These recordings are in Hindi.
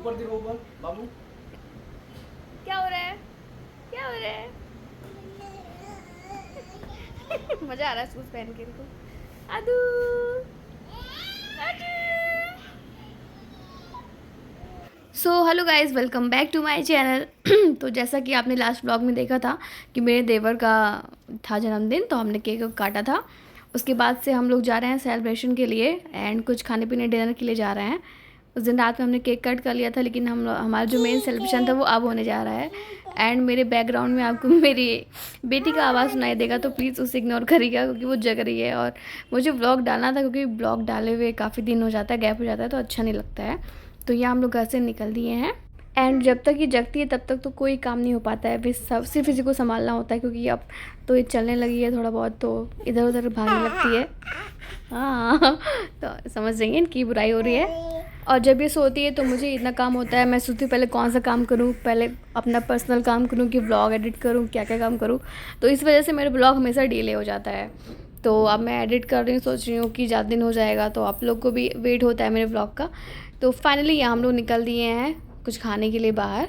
ऊपर देखो, ऊपर बाबू। क्या हो रहा है? क्या हो रहा है? मजा आ रहा है शूज पहन के इनको। आदू so hello guys, welcome back to my channel. तो जैसा कि आपने लास्ट ब्लॉग में देखा था कि मेरे देवर का था जन्मदिन, तो हमने केक काटा था। उसके बाद से हम लोग जा रहे हैं सेलिब्रेशन के लिए एंड कुछ खाने पीने डिनर के लिए जा रहे हैं। उस दिन रात में हमने केक कट कर लिया था, लेकिन हमारा जो मेन सेलिब्रेशन था वो अब होने जा रहा है। एंड मेरे बैकग्राउंड में आपको मेरी बेटी का आवाज़ सुनाई देगा, तो प्लीज़ उसे इग्नोर करिएगा क्योंकि वो जग रही है। और मुझे ब्लॉग डालना था क्योंकि ब्लॉग डाले हुए काफ़ी दिन हो जाता है, गैप हो जाता है, तो अच्छा नहीं लगता है। तो ये हम लोग घर से निकल दिए हैं एंड जब तक ये जगती है तब तक तो कोई काम नहीं हो पाता है। बस सब सिर्फ इसी को संभालना होता है क्योंकि अब तो ये चलने लगी है थोड़ा बहुत, तो इधर उधर भागने लगती है। हाँ तो समझ रही हैं इनकी बुराई हो रही है। और जब ये सोती है तो मुझे इतना काम होता है, मैं सोचती हूँ पहले कौन सा काम करूँ, पहले अपना पर्सनल काम करूँ कि व्लॉग एडिट करूँ, क्या क्या काम करूँ। तो इस वजह से मेरा ब्लॉग हमेशा डिले हो जाता है। तो अब मैं एडिट कर रही हूँ, सोच रही हूँ कि ज़्यादा दिन हो जाएगा, तो आप लोग को भी वेट होता है मेरे ब्लॉग का। तो फाइनली यहाँ हम लोग निकल दिए हैं कुछ खाने के लिए बाहर।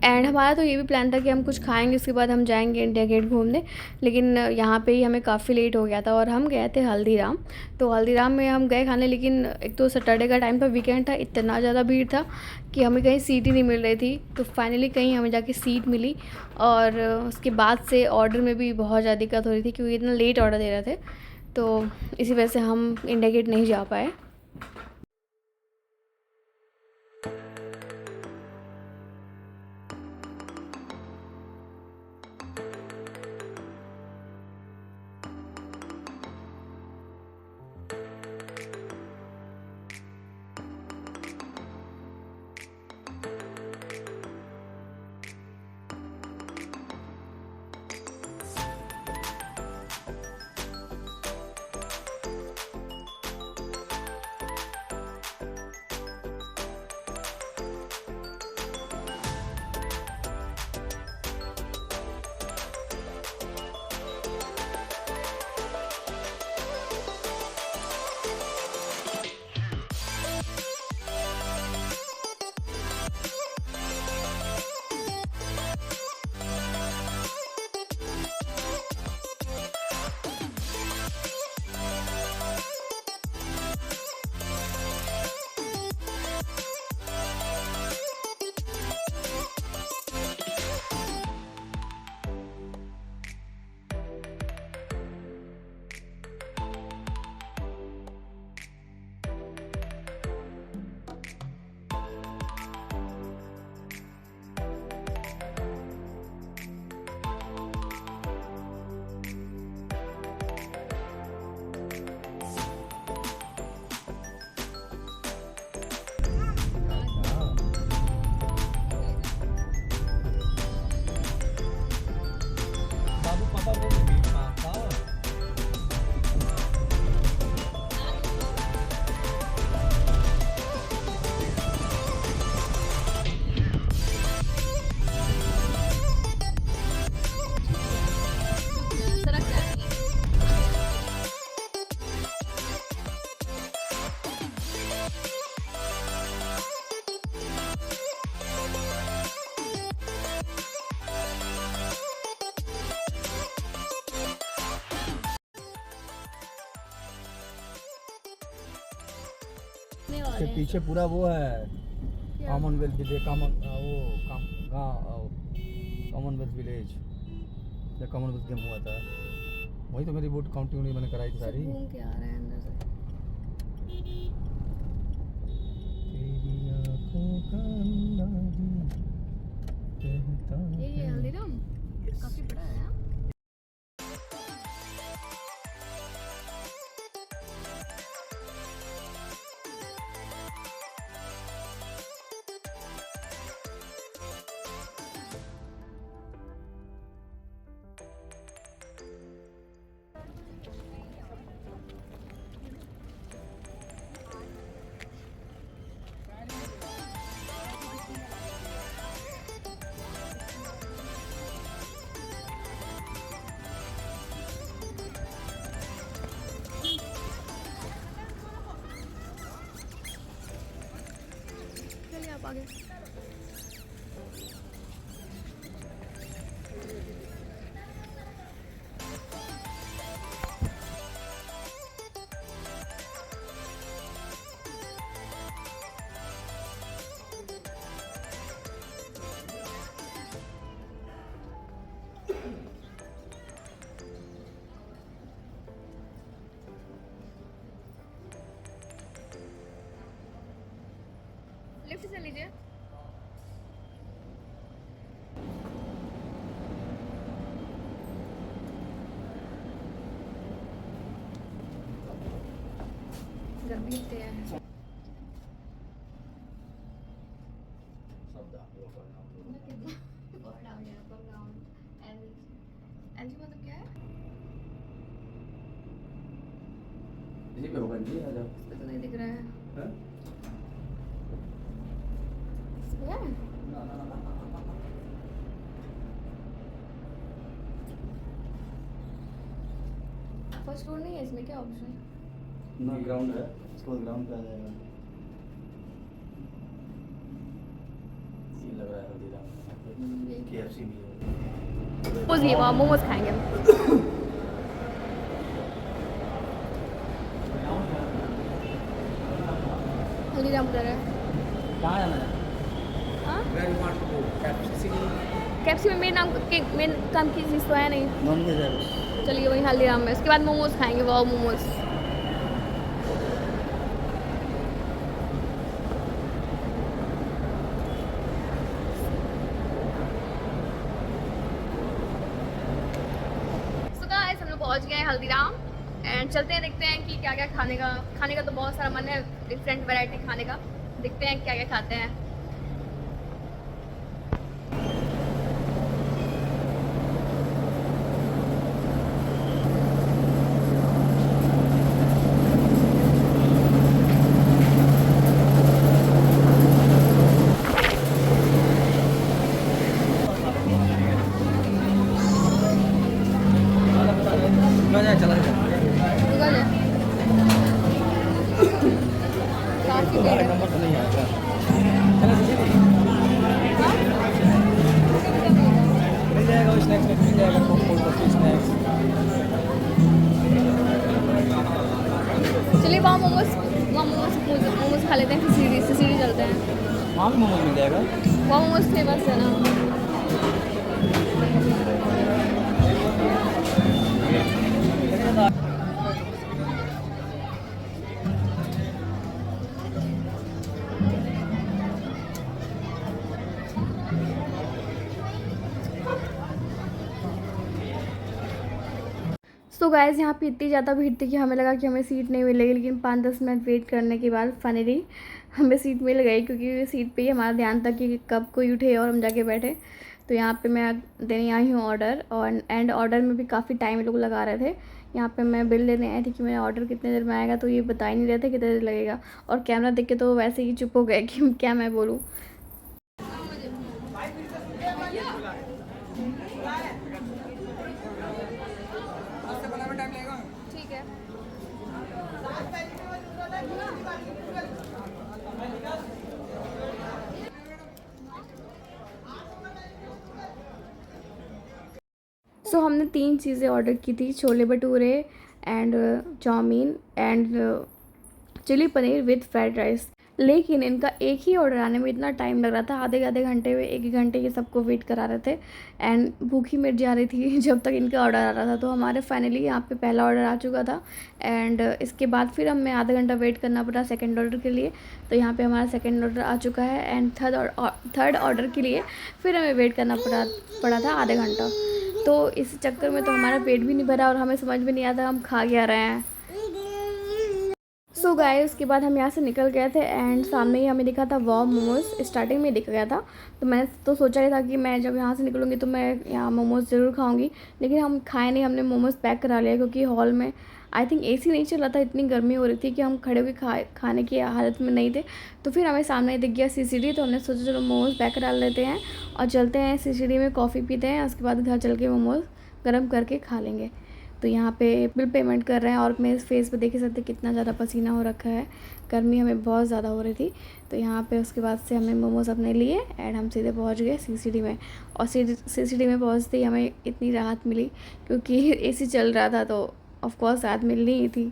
एंड हमारा तो ये भी प्लान था कि हम कुछ खाएंगे, उसके बाद हम जाएंगे इंडिया गेट घूमने, लेकिन यहाँ पे ही हमें काफ़ी लेट हो गया था और हम गए थे हल्दीराम। तो हल्दीराम में हम गए खाने, लेकिन एक तो सैटरडे का टाइम था, वीकेंड था, इतना ज़्यादा भीड़ था कि हमें कहीं सीट ही नहीं मिल रही थी। तो फाइनली कहीं हमें जाके सीट मिली और उसके बाद से ऑर्डर में भी बहुत ज़्यादा दिक्कत हो रही थी क्योंकि इतना लेट ऑर्डर दे रहे थे। तो इसी वजह से हम इंडिया गेट नहीं जा पाए। बाबू पापा बोलेंगे, पापा। इसके पीछे पूरा वो है, कॉमनवेल्थ विलेज, कॉमनवेल्थ विलेज, जब कॉमनवेल्थ गेम हुआ था, वही तो मेरी वोट काउंटिंग मैंने कराई थी सारी। घूम के आ रहे हैं अंदर से। तेरी आँखों का अंदाज़ कहता ये है। हल्दीराम Yes. काफी बड़ा है। हाँ? आप आगे। लिफ्ट से लीजिए। गर्मी इतनी है। एलजी मतलब क्या है? इसी पे होगा जी, आ जाओ। इसमें तो नहीं दिख रहा है। हाँ? इसमें है? फर्स्ट फ्लोर नहीं है इसमें, क्या ऑप्शन है? ना ग्राउंड है, इसको ग्राउंड पे आ जाएगा। ये लग रहा है हल्दीराम KFC भी है। मोमोज लिए, वहाँ मोमोज खाएंगे हम। हल्दीराम उधर है। कहाँ जाना है? हाँ? Where you want to go? KFC? Capsey में मेन काम की चीज़ तो है नहीं। नॉन वेज है। चलिए वहीं हल्दीराम में, उसके बाद मोमोज खाएंगे, वाओ मोमोज। So guys, हम लोग पहुँच गए हैं हल्दीराम एंड चलते हैं, देखते हैं कि क्या क्या खाने का तो बहुत सारा मन है, डिफरेंट वैरायटी खाने का। देखते हैं क्या क्या खाते हैं। चला गूगल है, काफ़ी भीड़ है। नंबर तो नहीं आएगा। मिल जाएगा, स्नैक्स में मिल जाएगा, कोल्ड स्नैक्स। चलिए वहाँ मोमोज खा लेते हैं, फिर सीढ़ी चलते हैं। वहाँ भी मोमोज मिल जाएगा। वहाँ मोमोज फेमस है ना। तो गाइस यहाँ पे इतनी ज़्यादा भीड़ थी कि हमें लगा कि हमें सीट नहीं मिलेगी, लेकिन 5-10 मिनट वेट करने के बाद फाइनली हमें सीट मिल गई, क्योंकि सीट पे ही हमारा ध्यान था कि कब कोई उठे और हम जाके बैठे। तो यहाँ पे मैं देने आई हूँ ऑर्डर, और एंड ऑर्डर में भी काफ़ी टाइम लोग लगा रहे थे। यहाँ पे मैं बिल लेने आई थी कि मेरा ऑर्डर कितने देर में आएगा, तो ये बता ही नहीं रहे थे कितने देर लगेगा, और कैमरा देख के तो वैसे ही चुप हो गए कि क्या मैं बोलूँ। ठीक है। सो हमने 3 चीज़ें ऑर्डर की थी, chole bhature and chow mein and chilli paneer with fried rice. लेकिन इनका एक ही ऑर्डर आने में इतना टाइम लग रहा था, आधे घंटे में, 1 घंटे के सबको वेट करा रहे थे एंड भूखी मिट जा रही थी जब तक इनका ऑर्डर आ रहा था। तो हमारे फाइनली यहाँ पे पहला ऑर्डर आ चुका था एंड इसके बाद फिर हमें आधा घंटा वेट करना पड़ा सेकंड ऑर्डर के लिए। तो यहाँ पे हमारा सेकंड ऑर्डर आ चुका है एंड थर्ड ऑर्डर के लिए फिर हमें वेट करना पड़ा था आधे घंटा। तो इस चक्कर में तो हमारा पेट भी नहीं भरा और हमें समझ भी नहीं आता हम खा क्या रहे हैं। सो गाइस, उसके बाद हम यहाँ से निकल गए थे एंड सामने ही हमें दिखा था वाव मोमोज़, स्टार्टिंग में दिख गया था। तो मैंने तो सोचा ही था कि मैं जब यहाँ से निकलूँगी तो मैं यहाँ मोमोज़ ज़रूर खाऊंगी, लेकिन हम खाए नहीं, हमने मोमोज़ पैक करा लिया क्योंकि हॉल में आई थिंक AC नहीं चल रहा था, इतनी गर्मी हो रही थी कि हम खड़े होकर खाने की हालत में नहीं थे। तो फिर हमें सामने दिख गया CCD, तो हमने सोचा चलो मोमोज़ पैक करा लेते हैं और चलते हैं CCD में कॉफ़ी पीते हैं, उसके बाद घर चल के मोमोज़ गर्म करके खा लेंगे। तो यहाँ पे बिल पेमेंट कर रहे हैं और मेरे फेस पे देख ही सकते कितना ज़्यादा पसीना हो रखा है, गर्मी हमें बहुत ज़्यादा हो रही थी। तो यहाँ पे उसके बाद से हमने मोमोज़ अपने लिए एंड हम सीधे पहुँच गए सीसीडी में। और सीसीडी में पहुँचते ही हमें इतनी राहत मिली क्योंकि एसी चल रहा था, तो ऑफकोर्स राहत मिलनी ही थी।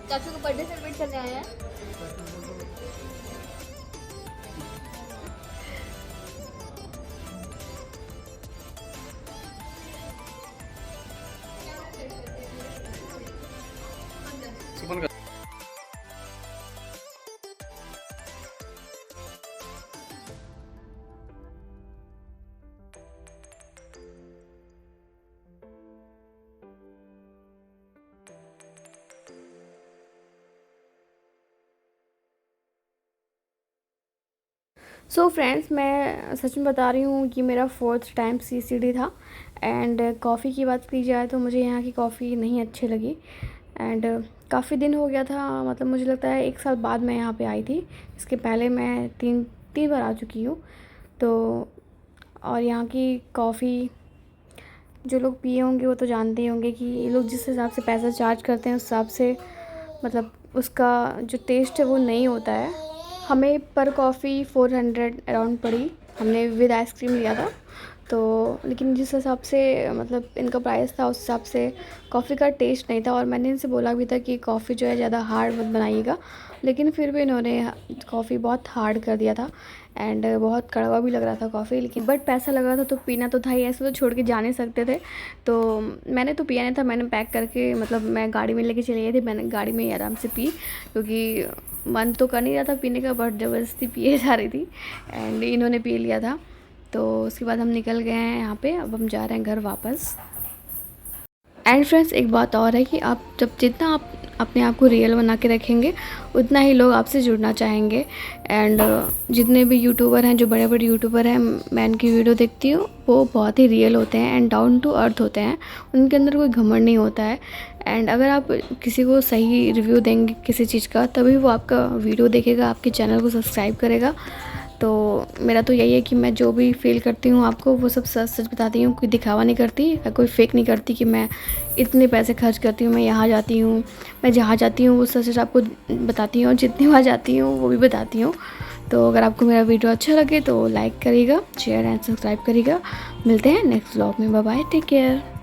चाचू को बर्थडे सेलिब्रेट करने आए हैं। सो फ्रेंड्स, मैं सच में बता रही हूँ कि मेरा 4th टाइम सीसीडी था। एंड कॉफ़ी की बात की जाए तो मुझे यहाँ की कॉफ़ी नहीं अच्छी लगी। एंड काफ़ी दिन हो गया था, मतलब मुझे लगता है 1 साल बाद मैं यहाँ पे आई थी। इसके पहले मैं तीन बार आ चुकी हूँ। तो और यहाँ की कॉफ़ी जो लोग पिए होंगे वो तो जानते ही होंगे कि ये लोग जिस हिसाब से पैसा चार्ज करते हैं उस हिसाब से मतलब उसका जो टेस्ट है वो नहीं होता है। हमें पर कॉफ़ी 400 अराउंड पड़ी, हमने विद आइसक्रीम लिया था। तो लेकिन जिस हिसाब से मतलब इनका प्राइस था उस हिसाब से कॉफ़ी का टेस्ट नहीं था। और मैंने इनसे बोला भी था कि कॉफ़ी जो है ज़्यादा हार्ड मत बनाइएगा, लेकिन फिर भी इन्होंने कॉफ़ी बहुत हार्ड कर दिया था। एंड बहुत कड़वा भी लग रहा था कॉफ़ी, लेकिन बट पैसा लगा था तो पीना तो था ही, ऐसे तो छोड़ के जा नहीं सकते थे। तो मैंने तो पिया नहीं था, मैंने पैक करके मतलब मैं गाड़ी में लेके चली गई थी। मैंने गाड़ी में ही आराम से पी क्योंकि मन तो कर नहीं रहा था पीने का, बट ज़बरदस्ती पिए जा रही थी एंड इन्होंने पी लिया था। तो उसके बाद हम निकल गए हैं यहाँ पे, अब हम जा रहे हैं घर वापस। एंड फ्रेंड्स, एक बात और है कि आप जितना आप अपने आप को रियल बना के रखेंगे उतना ही लोग आपसे जुड़ना चाहेंगे। एंड जितने भी यूट्यूबर हैं, जो बड़े बड़े यूट्यूबर हैं, मैं इनकी वीडियो देखती हूँ, वो बहुत ही रियल होते हैं एंड डाउन टू अर्थ होते हैं। उनके अंदर कोई घमंड नहीं होता है। एंड अगर आप किसी को सही रिव्यू देंगे किसी चीज़ का, तभी वो आपका वीडियो देखेगा, आपके चैनल को सब्सक्राइब करेगा। तो मेरा तो यही है कि मैं जो भी फील करती हूँ आपको वो सब सच सच बताती हूँ, कोई दिखावा नहीं करती, कोई फेक नहीं करती कि मैं इतने पैसे खर्च करती हूँ, मैं यहाँ जाती हूँ, मैं जहाँ जाती हूँ वो सच सच आपको बताती हूँ, और जितनी बार जाती हूँ वो भी बताती हूँ। तो अगर आपको मेरा वीडियो अच्छा लगे तो लाइक करिएगा, शेयर एंड सब्सक्राइब करिएगा। मिलते हैं नेक्स्ट व्लॉग में, बाय बाय, टेक केयर।